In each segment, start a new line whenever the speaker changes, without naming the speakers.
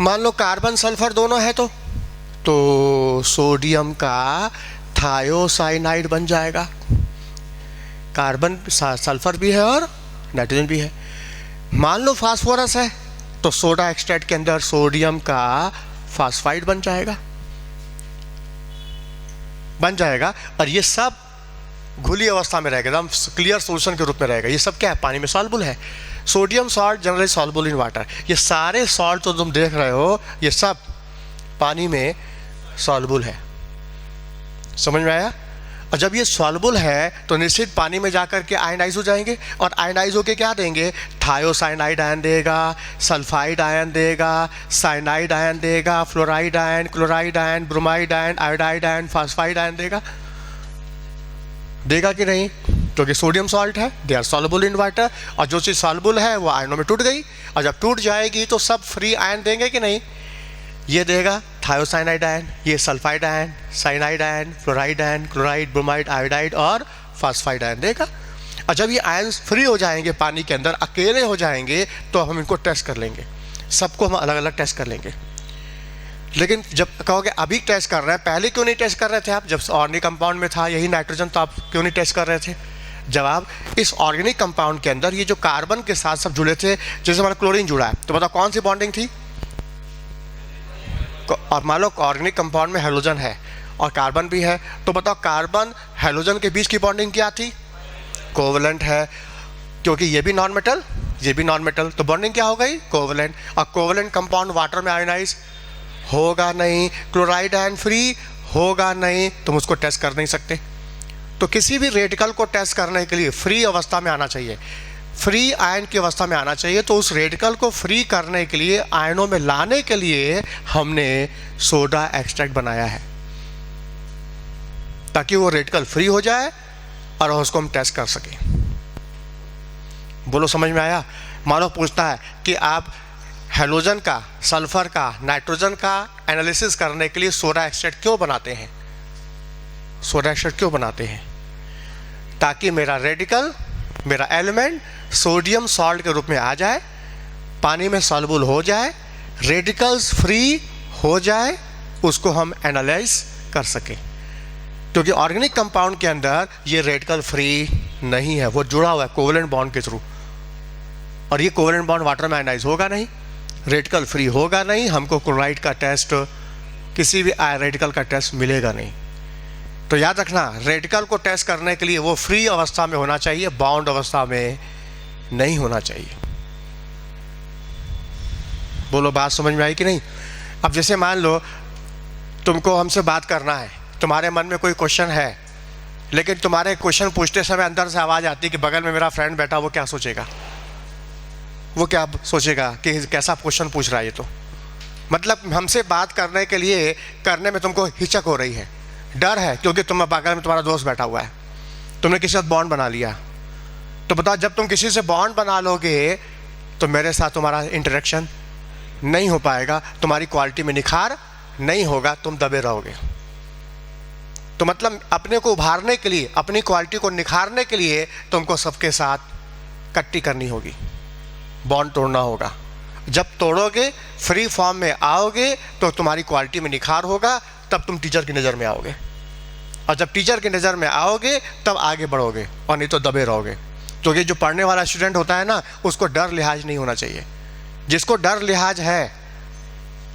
मान low carbon sulphur दोनों है तो सोडियम का थायोसाइनाइड बन जाएगा। कार्बन सल्फर भी है और नाइट्रोजन भी है। मान लो फास्फोरस है तो सोडा एक्सट्रैक्ट के अंदर सोडियम का फास्फाइड बन जाएगा और ये सब घुली अवस्था में रहेगा, एकदम क्लियर सॉल्यूशन के रूप में रहेगा। ये सब क्या है? पानी में सॉल्युबल है। Sodium salt generally soluble in water. ये सारे सॉल्ट तो तुम देख रहे हो ये सब पानी में सॉल्युबल है। समझ में आया? और जब ये सॉल्युबल है तो निश्चित पानी में जाकर के आयनाइज हो जाएंगे और आयनाइज होके क्या देंगे? थायोसाइनाइड आयन देगा, सल्फाइड आयन देगा, साइनाइड आयन देगा, fluoride ion, chloride ion, bromide ion, iodide ion, phosphide ion देगा कि नहीं? क्योंकि सोडियम सॉल्ट है, they are soluble in water. और जो चीज़ सॉल्युबल है वो आयनों में टूट गई और जब टूट जाएगी तो सब फ्री आयन देंगे कि नहीं? ये देगा थायोसाइनाइड आयन, ये sulphide ion, cyanide ion, fluoride ion, chloride, bromide, iodide और फास्फाइड आयन देगा। और जब ये आयन फ्री हो जाएंगे पानी के अंदर, अकेले हो जाएंगे, तो हम इनको टेस्ट कर लेंगे। सबको हम अलग अलग टेस्ट कर लेंगे। लेकिन जब कहोगे अभी टेस्ट कर रहे हैं, पहले क्यों नहीं टेस्ट कर रहे थे आप? जब ऑर्गेनिक कंपाउंड में था यही नाइट्रोजन, तो आप क्यों नहीं टेस्ट कर रहे थे? जवाब, इस ऑर्गेनिक कंपाउंड के अंदर ये जो कार्बन के साथ सब जुड़े थे, जैसे हमारा क्लोरीन जुड़ा है, तो बताओ कौन सी बॉन्डिंग थी? और मान लो ऑर्गेनिक कंपाउंड में हेलोजन है और कार्बन भी है, तो बताओ कार्बन हेलोजन के बीच की बॉन्डिंग क्या थी? कोवलेंट है। क्योंकि ये भी नॉन मेटल, ये भी नॉन मेटल, तो बॉन्डिंग क्या हो गई? कोवलेंट। और कोवलेंट कंपाउंड वाटर में आयोनाइज होगा नहीं, क्लोराइड आयन फ्री होगा नहीं, तुम उसको टेस्ट कर नहीं सकते। तो किसी भी रेडिकल को टेस्ट करने के लिए फ्री अवस्था में आना चाहिए, फ्री आयन की अवस्था में आना चाहिए। तो उस रेडिकल को फ्री करने के लिए, आयनों में लाने के लिए हमने सोडा एक्सट्रैक्ट बनाया है, ताकि वो रेडिकल फ्री हो जाए और उसको हम टेस्ट कर सकें। बोलो समझ में आया? मानो पूछता है कि आप हेलोजन का, सल्फर का, नाइट्रोजन का एनालिसिस करने के लिए सोडा एक्सट्रैक्ट क्यों बनाते हैं? सोडा एक्सट्रैक्ट क्यों बनाते हैं? ताकि मेरा रेडिकल, मेरा एलिमेंट सोडियम सॉल्ट के रूप में आ जाए, पानी में सॉल्युबल हो जाए, रेडिकल्स फ्री हो जाए, उसको हम एनालाइज कर सकें। क्योंकि ऑर्गेनिक कंपाउंड के अंदर ये रेडिकल फ्री नहीं है, वो जुड़ा हुआ है कोवलेंट बॉन्ड के थ्रू, और ये कोवलेंट बॉन्ड वाटर में आयनाइज होगा नहीं, रेडिकल फ्री होगा नहीं, हमको क्लोराइड का टेस्ट, किसी भी रेडिकल का टेस्ट मिलेगा नहीं। तो याद रखना, रेडिकल को टेस्ट करने के लिए वो फ्री अवस्था में होना चाहिए, बाउंड अवस्था में नहीं होना चाहिए। बोलो बात समझ में आई कि नहीं? अब जैसे मान लो तुमको हमसे बात करना है, तुम्हारे मन में कोई क्वेश्चन है, लेकिन तुम्हारे क्वेश्चन पूछते समय अंदर से आवाज़ आती है कि बगल में मेरा फ्रेंड बैठा, वो क्या सोचेगा? वो क्या सोचेगा कि कैसा क्वेश्चन पूछ रहा है ये? तो मतलब हमसे बात करने के लिए, करने में तुमको हिचक हो रही है, डर है, क्योंकि तुम बगल में तुम्हारा दोस्त बैठा हुआ है, तुमने किसी साथ बॉन्ड बना लिया। तो बताओ, जब तुम किसी से बॉन्ड बना लोगे तो मेरे साथ तुम्हारा इंटरेक्शन नहीं हो पाएगा, तुम्हारी क्वालिटी में निखार नहीं होगा, तुम दबे रहोगे। तो मतलब अपने को उभारने के लिए, अपनी क्वालिटी को निखारने के लिए तुमको सबके साथ कट्टी करनी होगी, बॉन्ड तोड़ना होगा। जब तोड़ोगे, फ्री फॉर्म में आओगे, तो तुम्हारी क्वालिटी में निखार होगा, तब तुम टीचर की नज़र में आओगे, और जब टीचर की नज़र में आओगे तब आगे बढ़ोगे, और नहीं तो दबे रहोगे। क्योंकि जो पढ़ने वाला स्टूडेंट होता है ना, उसको डर लिहाज नहीं होना चाहिए। जिसको डर लिहाज है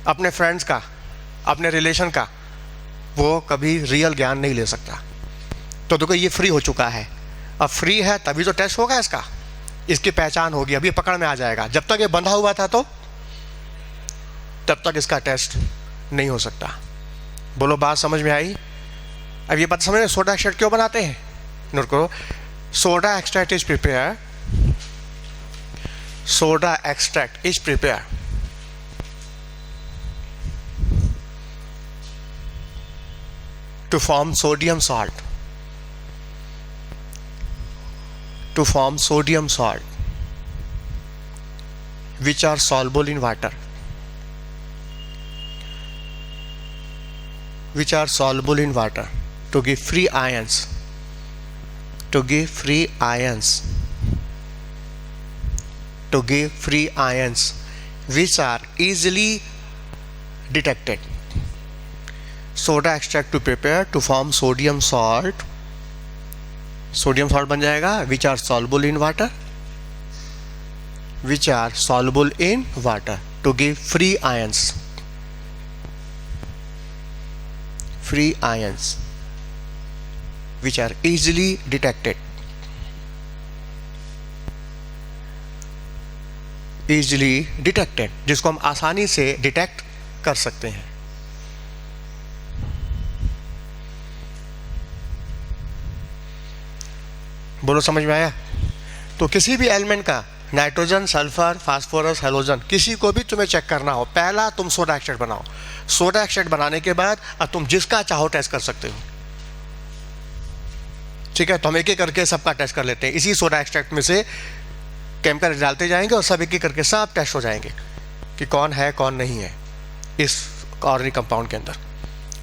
अपने फ्रेंड्स का, अपने रिलेशन का, वो कभी रियल ज्ञान नहीं ले सकता। तो देखो ये फ्री हो चुका है, अब फ्री है तभी तो टेस्ट होगा इसका, इसकी पहचान होगी, अभी पकड़ में आ जाएगा। जब तक ये बंधा हुआ था तो तब तक इसका टेस्ट नहीं हो सकता। बोलो बात समझ में आई? अब ये बात समझ में, सोडा एक्सट्रैक्ट क्यों बनाते हैं? नोट करो, soda extract is prepare, soda extract is prepare to form sodium salt, to form sodium salt which are soluble in water, which are soluble in water, to give free ions, to give free ions, to give free ions which are easily detected. Soda extract to prepare to form sodium salt. Sodium salt बन जाएगा which are soluble in water, which are soluble in water to give free ions. Free ions which are easily detected. Easily detected, जिसको हम आसानी से detect कर सकते हैं. बोलो समझ में आया? तो किसी भी एलिमेंट का नाइट्रोजन, सल्फर, फास्फोरस, हेलोजन किसी को भी तुम्हें चेक करना हो, पहला तुम सोडा एक्सट्रैक्ट बनाओ. सोडा एक्सट्रैक्ट बनाने के बाद अब तुम जिसका चाहो टेस्ट कर सकते हो. ठीक है, तो हम एक एक करके सबका टेस्ट कर लेते हैं. इसी सोडा एक्सट्रैक्ट में से केमिकल डालते जाएंगे और सब एक एक करके सब टेस्ट हो जाएंगे कि कौन है कौन नहीं है इस ऑर्गेनिक कंपाउंड के अंदर.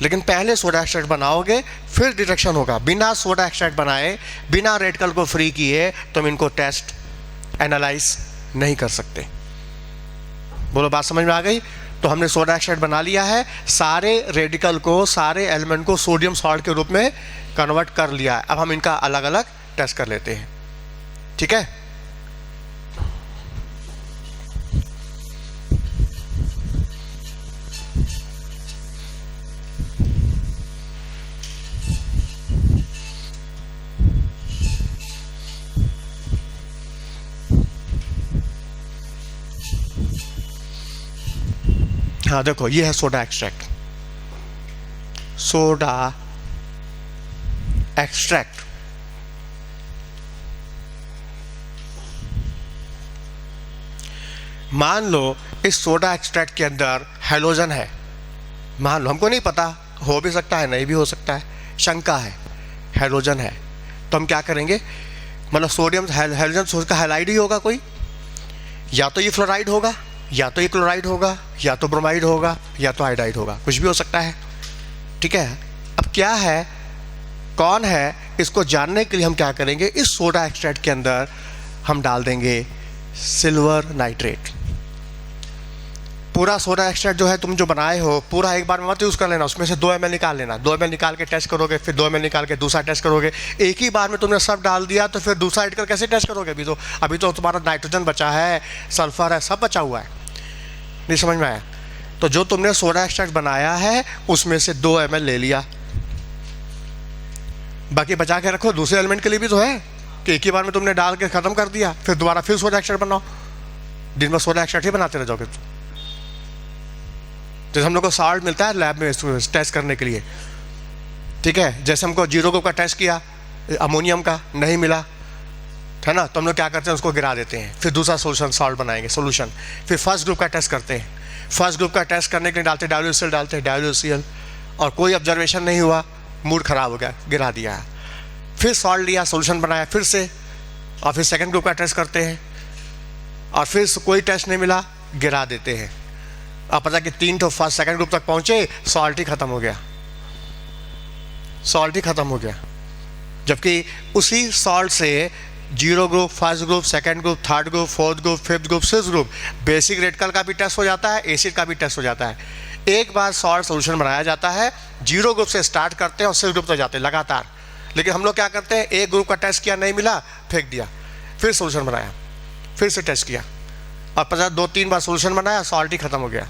लेकिन पहले सोडा एक्सट्रैक्ट बनाओगे फिर डिटेक्शन होगा. बिना सोडा एक्सट्रैक्ट बनाए, बिना रेडिकल को फ्री किए तुम इनको टेस्ट एनालाइज नहीं कर सकते. बोलो बात समझ में आ गई? तो हमने सोडा एक्सट्रैक्ट बना लिया है, सारे रेडिकल को, सारे एलिमेंट को सोडियम सॉल्ट के रूप में कन्वर्ट कर लिया है. अब हम इनका अलग अलग टेस्ट कर लेते हैं. ठीक है, हाँ देखो ये है सोडा एक्सट्रैक्ट. सोडा एक्सट्रैक्ट मान लो इस सोडा एक्सट्रैक्ट के अंदर हेलोजन है. मान लो, हमको नहीं पता, हो भी सकता है नहीं भी हो सकता है, शंका है, हेलोजन है. तो हम क्या करेंगे, मतलब सोडियम हेलोजन सोच का हैलाइड ही होगा कोई, या तो ये फ्लोराइड होगा, या तो ये क्लोराइड होगा, या तो ब्रोमाइड होगा, या तो आयोडाइड होगा, कुछ भी हो सकता है. ठीक है, अब क्या है कौन है, इसको जानने के लिए हम क्या करेंगे, इस सोडा एक्सट्रैक्ट के अंदर हम डाल देंगे सिल्वर नाइट्रेट. पूरा सोडा एक्सट्रैक्ट जो है तुम जो बनाए हो पूरा एक बार में मत यूज़ कर लेना, उसमें से 2 ml निकाल लेना. 2 ml निकाल के टेस्ट करोगे, फिर 2 ml निकाल के दूसरा टेस्ट करोगे. एक ही बार में तुमने सब डाल दिया तो फिर दूसरा ऐड कर कैसे टेस्ट करोगे? अभी तो तुम्हारा नाइट्रोजन बचा है, सल्फर है, सब बचा हुआ है. नहीं समझ में आया? तो जो तुमने सोडा एक्सट्रैक्ट बनाया है उसमें से 2 ml ले लिया, बाकी बचा के रखो दूसरे एलिमेंट के लिए भी तो है कि एक ही बार में तुमने डाल के ख़त्म कर दिया, फिर दोबारा फिर सोडा एक्सट्रैक्ट बनाओ. दिन भर सोडा एक्सट्रैक्ट ही बनाते रह जाओगे. जैसे हम लोग को सॉल्ट मिलता है लैब में टेस्ट करने के लिए. ठीक है, जैसे हमको 0 ग्रुप का टेस्ट किया, अमोनियम का नहीं मिला, है ना, तो हम लोग क्या करते हैं उसको गिरा देते हैं, फिर दूसरा सोल्यूशन सॉल्ट बनाएंगे सोल्यूशन, फिर फर्स्ट ग्रुप का टेस्ट करते हैं. फर्स्ट ग्रुप का टेस्ट करने के लिए डालते WCl, डालते WCl और कोई ऑब्जर्वेशन नहीं हुआ, मूड ख़राब हो गया, गिरा दिया. फिर सॉल्ट लिया, सोल्यूशन बनाया फिर से, और फिर सेकंड ग्रुप का टेस्ट करते हैं और फिर कोई टेस्ट नहीं मिला, गिरा देते हैं. अब पता कि 3 तो फर्स्ट सेकंड ग्रुप तक पहुँचे, सॉल्ट ही ख़त्म हो गया, सॉल्ट ही ख़त्म हो गया. जबकि उसी सॉल्ट से 0 group, first group, second group, third group, fourth group, fifth group, sixth group, basic radical का भी टेस्ट हो जाता है, एसिड का भी टेस्ट हो जाता है. एक बार सॉल्ट सोल्यूशन बनाया जाता है, 0 ग्रुप से स्टार्ट करते हैं और सिक्स्थ ग्रुप तक जाते हैं लगातार. लेकिन हम लोग क्या करते हैं, एक ग्रुप का टेस्ट किया नहीं मिला, फेंक दिया, फिर सोल्यूशन बनाया, फिर से टेस्ट किया और 2-3 बार सोल्यूशन बनाया, सॉल्ट ही खत्म हो गया.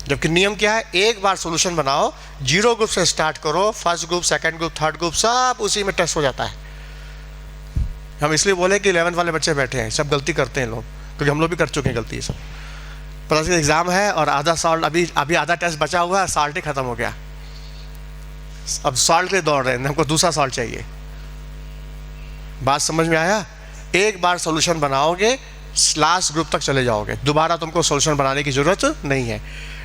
जबकि नियम क्या है, एक बार सोल्यूशन बनाओ, 0 ग्रुप से स्टार्ट करो, first group, second group, third group सब उसी में टेस्ट हो जाता है. हम इसलिए बोले कि 11th वाले बच्चे बैठे हैं, सब गलती करते हैं लोग, क्योंकि हम लोग भी कर चुके हैं गलती. सब प्लस एग्जाम है और आधा सॉल्ट, अभी आधा टेस्ट बचा हुआ है, सॉल्ट ही खत्म हो गया. अब सॉल्ट के दौड़ रहे हैं, हमको दूसरा सॉल्ट चाहिए. बात समझ में आया? एक बार सोल्यूशन बनाओगे, लास्ट ग्रुप तक चले जाओगे, दोबारा तुमको सोल्यूशन बनाने की जरूरत नहीं है.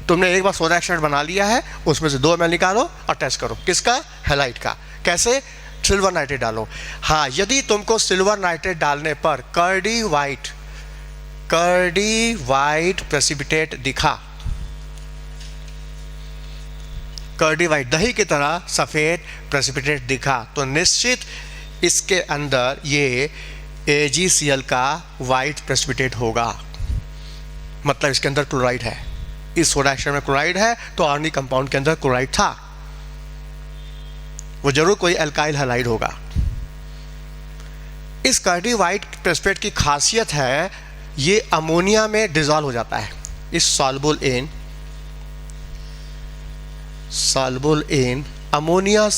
तुमने एक बार सोडा एक्सट्रैक्ट बना लिया है, उसमें से 2 ml निकालो और टेस्ट करो. किसका? हैलाइड का. कैसे? सिल्वर नाइट्रेट डालो. हाँ, यदि तुमको सिल्वर नाइट्रेट डालने पर कर्डी वाइट प्रेसिपिटेट दिखा, कर्डी वाइट दही की तरह सफ़ेद प्रेसिपिटेट दिखा, तो निश्चित इसके अंदर ये AgCl का वाइट प्रेसिपिटेट होगा, मतलब इसके अंदर क्लोराइड है. इस सोडा एस्टेट में क्लोराइड है तो ऑर्गेनिक कंपाउंड के अंदर क्लोराइड था, वो जरूर कोई एल्काइल हैलाइड होगा। इस कार्डी वाइट प्रेसिपिटेट की खासियत है ये अमोनिया में डिसॉल्व हो जाता है। इस सॉल्युबल इन अमोनिया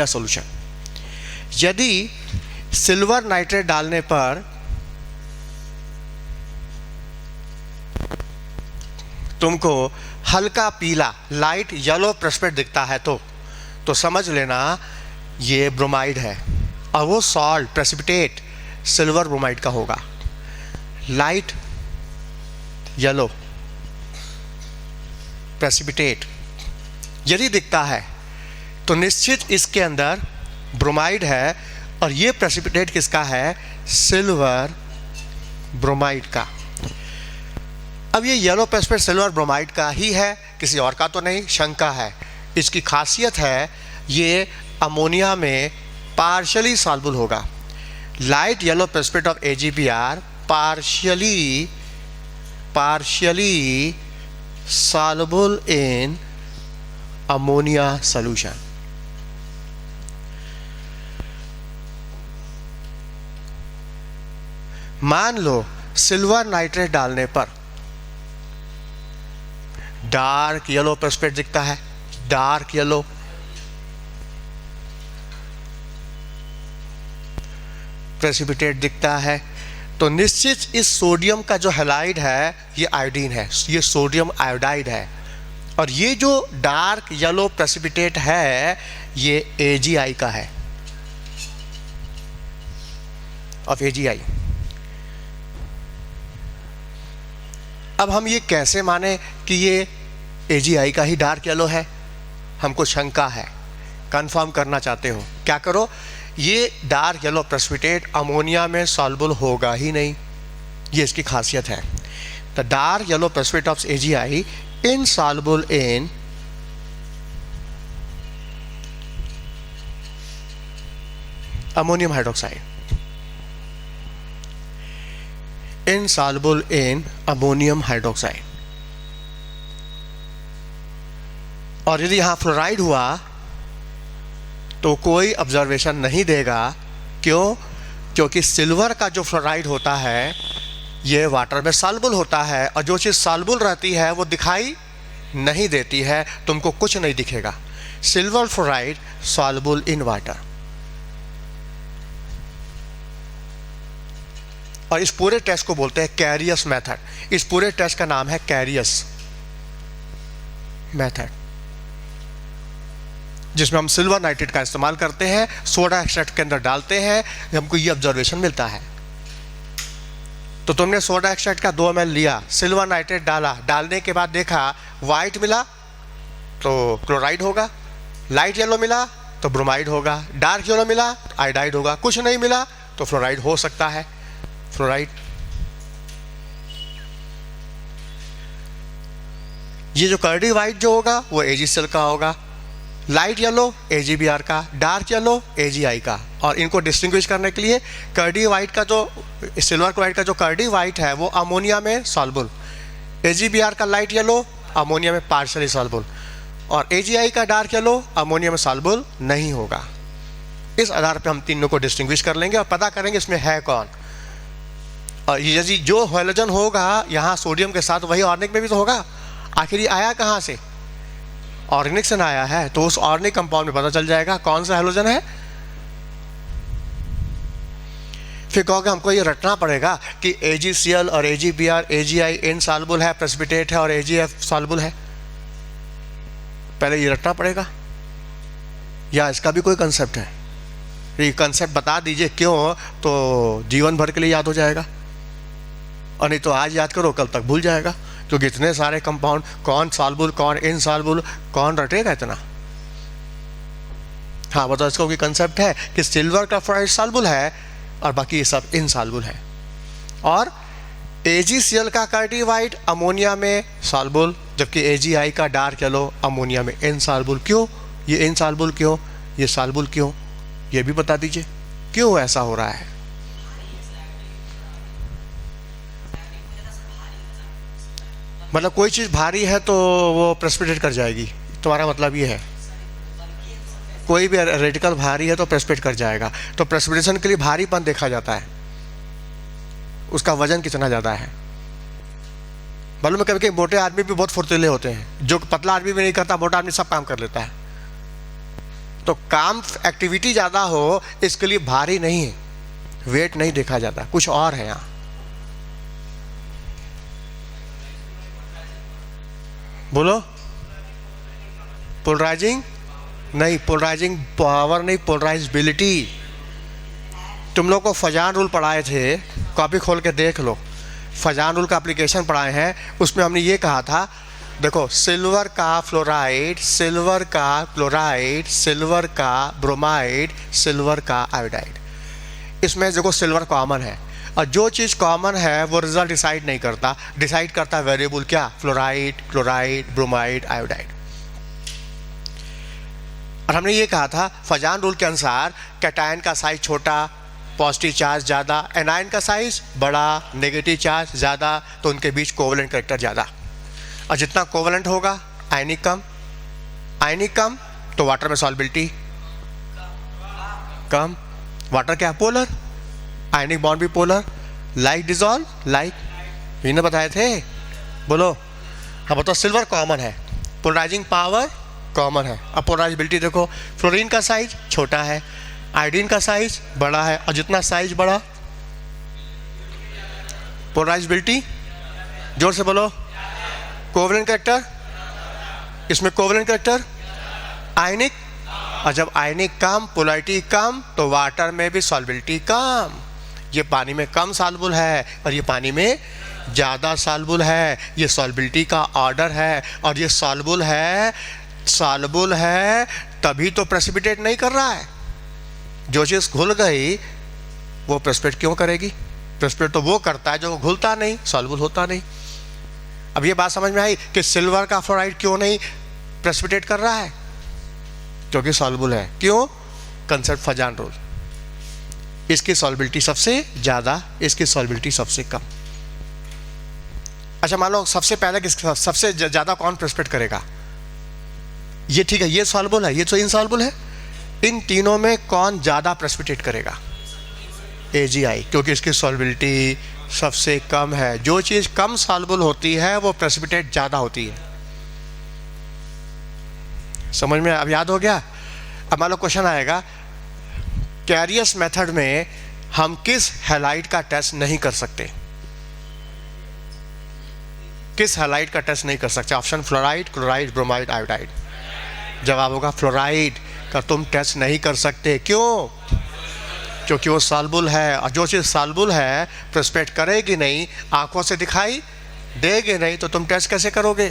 सॉल्यूशन, यदि सिल्वर नाइट्रेट डालने पर तुमको हल्का पीला लाइट येलो प्रेसिपिटेट दिखता है तो समझ लेना ये ब्रोमाइड है, और वो सॉल्ट प्रेसिपिटेट सिल्वर ब्रोमाइड का होगा। लाइट येलो प्रेसिपिटेट यदि दिखता है तो निश्चित इसके अंदर ब्रोमाइड है, और ये प्रेसिपिटेट किसका है? सिल्वर ब्रोमाइड का। अब ये येलो प्रेसिपिटेट सिल्वर ब्रोमाइड का ही है, किसी और का तो नहीं, शंका है। इसकी खासियत है ये अमोनिया में पार्शियली सॉल्युबल होगा। Light yellow precipitate of AgBr partially soluble in ammonia solution। मान लो सिल्वर नाइट्रेट डालने पर डार्क येलो प्रेसिपिटेट दिखता है, डार्क येलो। प्रेसिपिटेट दिखता है तो निश्चित इस सोडियम का जो हैलाइड है ये आयोडीन है, ये सोडियम आयोडाइड है, और ये जो डार्क येलो प्रेसिपिटेट है ये AgI का है, ऑफ AgI। अब हम ये कैसे माने कि ये AgI का ही डार्क येलो है? हमको शंका है, कंफर्म करना चाहते हो, क्या करो, ये डार्क येलो प्रेसिपिटेट अमोनिया में सॉल्युबल होगा ही नहीं, ये इसकी खासियत है। The dark yellow precipitate of AgI insoluble in ammonium hydroxide, insoluble in ammonium hydroxide। और यदि यहां फ्लोराइड हुआ तो कोई ऑब्जर्वेशन नहीं देगा, क्यों? क्योंकि सिल्वर का जो फ्लोराइड होता है ये वाटर में सॉल्युबल होता है, और जो चीज़ सॉल्युबल रहती है वो दिखाई नहीं देती है, तुमको कुछ नहीं दिखेगा। Silver fluoride soluble in water. और इस पूरे टेस्ट को बोलते हैं कैरियस मेथड। इस पूरे टेस्ट का नाम है कैरियस मेथड, जिसमें हम सिल्वर नाइट्रेट का इस्तेमाल करते हैं, सोडा एक्सट्रैक्ट के अंदर डालते हैं, हमको ये ऑब्जर्वेशन मिलता है। तो तुमने सोडा एक्सट्रैक्ट का 2 ml लिया, सिल्वर नाइट्रेट डाला, डालने के बाद देखा वाइट मिला तो क्लोराइड होगा, लाइट येलो मिला तो ब्रोमाइड होगा, डार्क येलो मिला तो आयोडाइड होगा, कुछ नहीं मिला तो फ्लोराइड हो सकता है, फ्लोराइड। ये जो कर्डी वाइट जो होगा वो AgCl का होगा, लाइट येलो AgBr का, डार्क येलो AgI का। और इनको डिस्टिंग्विश करने के लिए कर्डी वाइट का जो सिल्वर क्लोराइड का जो कर्डी वाइट है वो अमोनिया में सॉल्युबल, AgBr का लाइट येलो अमोनिया में पार्शियली सॉल्युबल, और AgI का डार्क येलो अमोनिया में सॉल्युबल नहीं होगा। इस आधार पे हम तीनों को डिस्टिंग्विश कर लेंगे और पता करेंगे इसमें है कौन। और यदि जो हैलोजन होगा यहाँ सोडियम के साथ वही ऑर्गेनिक में भी तो होगा। आखिर ये आया कहाँ से? ऑर्गेनिक से आया है, तो उस ऑर्गेनिक कंपाउंड में पता चल जाएगा कौन सा हैलोजन है। फिर कहोगे हमको ये रटना पड़ेगा कि AgCl और AgBr AgI इनसॉल्युबल है, प्रेसिपिटेट है, और AgF सॉल्युबल है। पहले ये रटना पड़ेगा या इसका भी कोई कंसेप्ट है? ये कंसेप्ट बता दीजिए, क्यों? तो जीवन भर के लिए याद हो जाएगा, और नहीं तो आज याद करो कल तक भूल जाएगा, क्योंकि इतने सारे कंपाउंड, कौन सॉल्युबल कौन इनसॉल्युबल, कौन रटेगा इतना। हाँ बताओ, इसका कोई कंसेप्ट है कि सिल्वर का फ्लोराइड सॉल्युबल है और बाकी ये सब इनसॉल्युबल है, और AgCl का कर्डी वाइट अमोनिया में सॉल्युबल, जबकि AgI का डार्क येलो अमोनिया में इनसॉल्युबल। क्यों ये इनसॉल्युबल, क्यों ये सॉल्युबल, क्यों? ये भी बता दीजिए क्यों ऐसा हो रहा है। मतलब कोई चीज़ भारी है तो वो प्रेसिपिटेट कर जाएगी, तुम्हारा मतलब ये है? कोई भी रेडिकल भारी है तो प्रेसिपिटेट कर जाएगा। तो प्रेसिपिटेशन के लिए भारीपन देखा जाता है, उसका वजन कितना ज़्यादा है। मालूम है, कभी कभी मोटे आदमी भी बहुत फुर्तीले होते हैं, जो पतला आदमी भी नहीं करता, मोटा आदमी सब काम कर लेता है। तो काम एक्टिविटी ज़्यादा हो इसके लिए भारी नहीं है, वेट नहीं देखा जाता, कुछ और है यहाँ। बोलो। पोलराइजिंग नहीं, पोलराइजिंग पावर नहीं, पोलराइजेबिलिटी। तुम लोग को फजान रूल पढ़ाए थे, कॉपी खोल के देख लो, फजान रूल का एप्लीकेशन पढ़ाए हैं, उसमें हमने ये कहा था, देखो सिल्वर का फ्लोराइड, सिल्वर का क्लोराइड, सिल्वर का ब्रोमाइड, सिल्वर का आयोडाइड, इसमें देखो सिल्वर कॉमन है, और जो चीज़ कॉमन है वो रिजल्ट डिसाइड नहीं करता, डिसाइड करता है वेरिएबल क्या, फ्लोराइड, क्लोराइड, ब्रोमाइड, आयोडाइड। और हमने ये कहा था फजान रूल के अनुसार कैटायन का साइज छोटा, पॉजिटिव चार्ज ज़्यादा, एनायन का साइज बड़ा, नेगेटिव चार्ज ज़्यादा, तो उनके बीच कोवलेंट कैरेक्टर ज़्यादा। और जितना कोवलेंट होगा आयनिक कम, आयनिक कम तो वाटर में सॉल्बिलिटी कम। वाटर क्या, पोलर, आयनिक बॉन्ड भी पोलर, लाइक डिजॉल्व लाइक, इन्हें बताए थे। बोलो। हाँ बताओ, सिल्वर कॉमन है, पोलराइजिंग पावर कॉमन है। अब पोलराइजेबिलिटी देखो, फ्लोरीन का साइज छोटा है, आयोडीन का साइज बड़ा है, और जितना साइज बड़ा पोलराइजेबिलिटी, जोर से बोलो, कोवलेंट कैरेक्टर, इसमें कोवलेंट कैरेक्टर आयनिक, और जब आयनिक कम, पोलैरिटी कम, तो वाटर में भी सॉल्बिलिटी कम। ये पानी में कम सॉल्युबल है और ये पानी में ज़्यादा सॉल्युबल है, ये सॉल्बिलिटी का ऑर्डर है। और ये सॉल्युबल है तभी तो प्रेसिपिटेट नहीं कर रहा है। जो चीज़ घुल गई वो प्रेसिपिटेट क्यों करेगी? प्रेसिपिटेट तो वो करता है जो घुलता नहीं, सॉल्युबल होता नहीं। अब ये बात समझ में आई कि सिल्वर का फ्लोराइड क्यों नहीं प्रेसिपिटेट कर रहा है? क्योंकि सॉल्युबल है। क्यों? कंसेप्ट फजान रूल, इसकी सॉल्युबिलिटी सबसे ज़्यादा, इसकी सॉल्युबिलिटी सबसे कम। अच्छा मान लो सबसे पहले सबसे ज़्यादा कौन प्रेसिपिटेट करेगा? ये ठीक है, ये सॉल्युबल है, ये तो इनसॉल्युबल है। इन तीनों में कौन ज़्यादा प्रेसिपिटेट करेगा? AgI, क्योंकि इसकी सॉल्युबिलिटी सबसे कम है। जो चीज़ कम सॉल्युबल होती है वो प्रेसिपिटेट ज़्यादा होती है। समझ में अब याद हो गया? अब मान लो क्वेश्चन आएगा, कैरियस मेथड में हम किस हैलाइड का टेस्ट नहीं कर सकते? किस हैलाइड का टेस्ट नहीं कर सकते? Option fluoride, chloride, bromide, iodide. जवाब होगा फ्लोराइड का तुम टेस्ट नहीं कर सकते। क्यों? क्योंकि वो सॉल्युबल है, और जो चीज़ सॉल्युबल है प्रेसिपिटेट करेगी नहीं, आंखों से दिखाई देगी नहीं, तो तुम टेस्ट कैसे करोगे?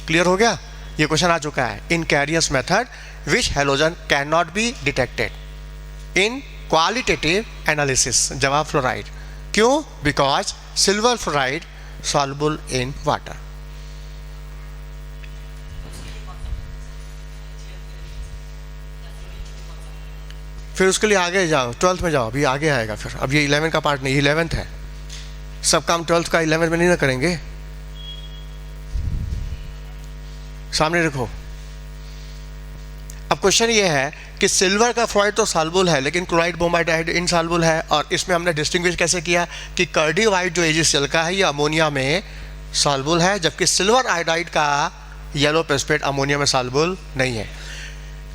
क्लियर हो गया? ये क्वेश्चन आ चुका है। In Carius method which halogen can not be detected in qualitative analysis. जवाब फ्लोराइड। क्यों? Because silver fluoride soluble in water. फिर उसके लिए आगे जाओ, 12th में जाओ, अभी आगे आएगा। फिर अब ये 11 का पार्ट नहीं, 11th है। सब काम 12th का 11th में नहीं ना करेंगे। सामने रखो। अब क्वेश्चन ये है कि सिल्वर का फ्लोराइड तो सॉल्युबल है, लेकिन क्लोराइड, ब्रोमाइड, आयोडाइड इनसॉल्युबल है। और इसमें हमने डिस्टिंग्विश कैसे किया कि कार्डियोवाइड जो AgCl का है ये अमोनिया में सॉल्युबल है, जबकि सिल्वर आयोडाइड का येलो प्रेसिपिटेट अमोनिया में सॉल्युबल नहीं है।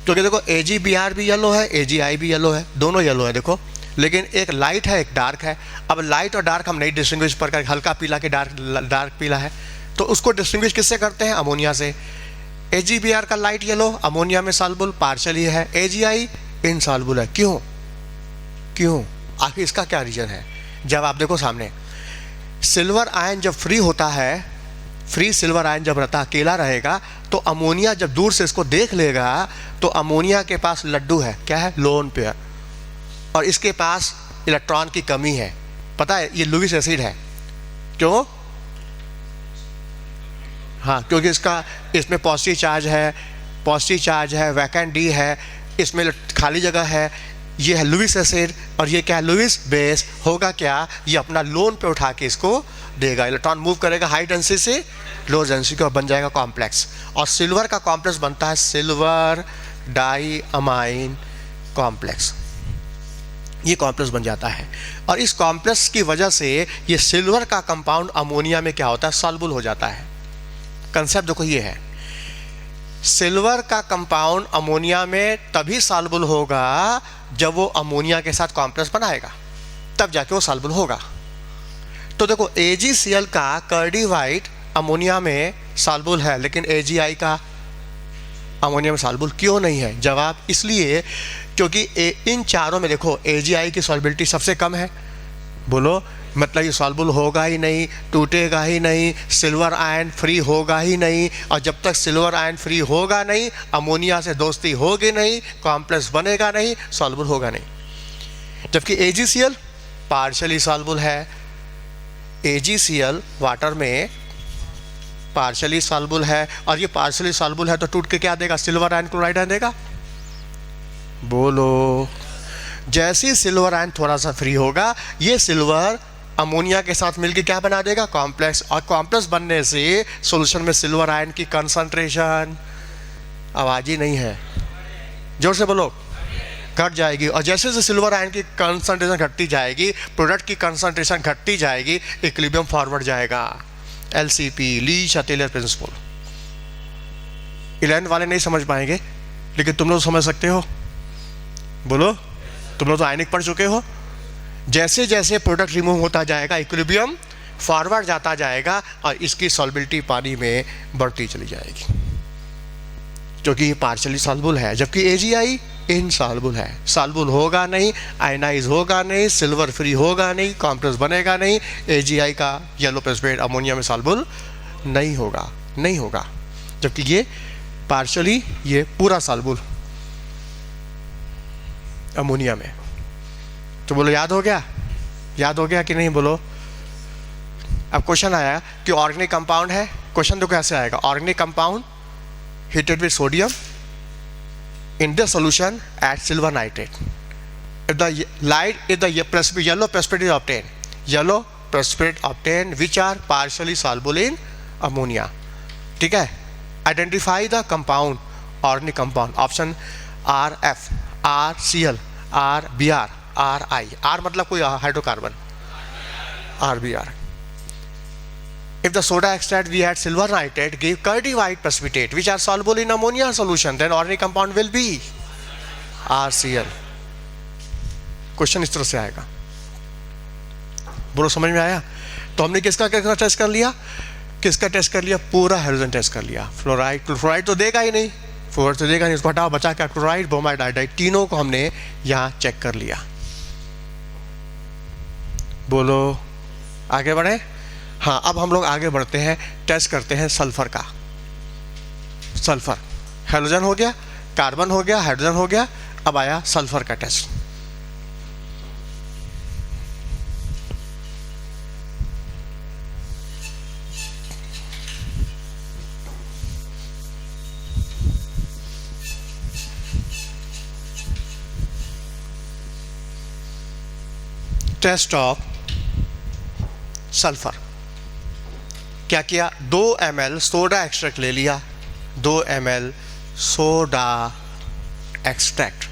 क्योंकि देखो AgBr भी येलो है, AgI भी येलो है, दोनों येलो है देखो, लेकिन एक लाइट है एक डार्क है। अब लाइट और डार्क हम नहीं डिस्टिंग्विश पर कर, हल्का पीला के डार्क पीला है, तो उसको डिस्टिंग्विश किससे करते हैं? अमोनिया से। AgBr का लाइट येलो अमोनिया में सॉल्युबल पार्शियली है, AgI इनसॉल्युबल है। क्यों? क्यों? आखिर इसका क्या रीजन है? जब आप देखो सामने, सिल्वर आयन जब फ्री होता है, फ्री सिल्वर आयन जब रहता अकेला रहेगा, तो अमोनिया जब दूर से इसको देख लेगा तो अमोनिया के पास लड्डू है, क्या है? लोन पेयर, और इसके पास इलेक्ट्रॉन की कमी है। पता है ये लुइस एसिड है। क्यों? हाँ, क्योंकि इसमें पॉजिटिव चार्ज है, वैकेंट डी है, इसमें खाली जगह है, ये है लुइस एसिड और ये क्या है, लुइस बेस। होगा क्या, ये अपना लोन पे उठा के इसको देगा, इलेक्ट्रॉन मूव करेगा हाई डेंसिटी से लो डेंसिटी को, बन जाएगा कॉम्प्लेक्स। और सिल्वर का कॉम्प्लेक्स बनता है सिल्वर डाई अमाइन कॉम्प्लेक्स, ये कॉम्प्लेक्स बन जाता है। और इस कॉम्प्लेक्स की वजह से ये सिल्वर का कंपाउंड अमोनिया में क्या होता है, सॉल्युबल हो जाता है। कंसेप्ट देखो ये है, सिल्वर का कंपाउंड अमोनिया में तभी सॉल्युबल होगा जब वो अमोनिया के साथ कॉम्प्लेक्स बनाएगा, तब जाके वो सॉल्युबल होगा। तो देखो AgCl का कार्डिवाइट अमोनिया में सॉल्युबल है, लेकिन AgI का अमोनिया में सॉल्युबल क्यों नहीं है? जवाब इसलिए क्योंकि इन चारों में देखो AgI की सॉल्युबिलिटी सबसे कम है। बोलो, मतलब ये सॉल्युबल होगा ही नहीं, टूटेगा ही नहीं, सिल्वर आयन फ्री होगा ही नहीं। और जब तक सिल्वर आयन फ्री होगा नहीं, अमोनिया से दोस्ती होगी नहीं, कॉम्प्लेक्स बनेगा नहीं, सॉल्युबल होगा नहीं। जबकि AgCl पार्शियली सॉल्युबल है। AgCl वाटर में पार्शियली सॉल्युबल है, और ये पार्शियली सॉल्युबल है तो टूट के क्या देगा, सिल्वर आयन क्लोराइड आयन देगा। बोलो, जैसे ही सिल्वर आयन थोड़ा सा फ्री होगा, ये सिल्वर अमोनिया के साथ मिलकर क्या बना देगा, कॉम्प्लेक्स। और कॉम्प्लेक्स बनने से सॉल्यूशन में सिल्वर आयन की कंसंट्रेशन, आवाज ही नहीं है, जोर से बोलो, घट जाएगी। और जैसे जैसे सिल्वर आयन की कंसंट्रेशन घटती जाएगी, प्रोडक्ट की कंसंट्रेशन घटती जाएगी, इक्विलिब्रियम फॉरवर्ड जाएगा। LCP, Le Chatelier principle. 11th वाले नहीं समझ पाएंगे, लेकिन तुम लोग समझ सकते हो। बोलो, तुम लोग तो आयनिक पढ़ चुके हो। जैसे जैसे प्रोडक्ट रिमूव होता जाएगा, इक्विलिब्रियम फॉरवर्ड जाता जाएगा, और इसकी सॉल्युबिलिटी पानी में बढ़ती चली जाएगी, क्योंकि ये पार्शियली सॉल्युबल है। जबकि AgI इनसॉल्युबल है, सॉल्युबल होगा नहीं, आयनाइज होगा नहीं, सिल्वर फ्री होगा नहीं, कॉम्प्लेक्स बनेगा नहीं। AgI का येलो प्रेसिपिटेट अमोनिया में सॉल्युबल नहीं होगा, नहीं होगा। जबकि ये पार्शियली, ये पूरा सॉल्युबल अमोनिया में। तो बोलो, याद हो गया? याद हो गया कि नहीं? बोलो। अब क्वेश्चन आया कि ऑर्गेनिक कंपाउंड है। क्वेश्चन तो कैसे आएगा, organic compound heated with sodium in the solution at silver nitrate. If the yellow precipitate is obtained, yellow precipitate obtained which are partially soluble in ammonia. ठीक है, identify the compound, organic compound. Option RF, RCl, RBr, RI. R मतलब कोई hydrocarbon, RBr. If the soda extract we had silver nitrate gave cardi-white precipitate which are soluble in ammonia solution, then organic compound will be RCl. Question इस तरह से आएगा। बोलो, समझ में आया? तो हमने किसका किसका टेस्ट कर लिया? किसका टेस्ट कर लिया? पूरा हाइड्रोजन टेस्ट कर लिया। फ्लोराइड, फ्लोराइड तो देगा ही नहीं, फ्लोराइड तो देगा नहीं, उसको हटाओ, बचा क्या, क्लोराइड, ब्रोमाइड, आयोडाइड, तीनों को हमने यहाँ चेक कर लिया। बोलो, आगे बढ़े? हाँ, अब हम लोग आगे बढ़ते हैं, टेस्ट करते हैं सल्फर का। सल्फर, हाइड्रोजन हो गया, कार्बन हो गया, हाइड्रोजन हो गया, अब आया सल्फर का टेस्ट। Test of sulphur. क्या किया, 2 ml सोडा एक्सट्रैक्ट ले लिया, 2 ml सोडा एक्सट्रैक्ट।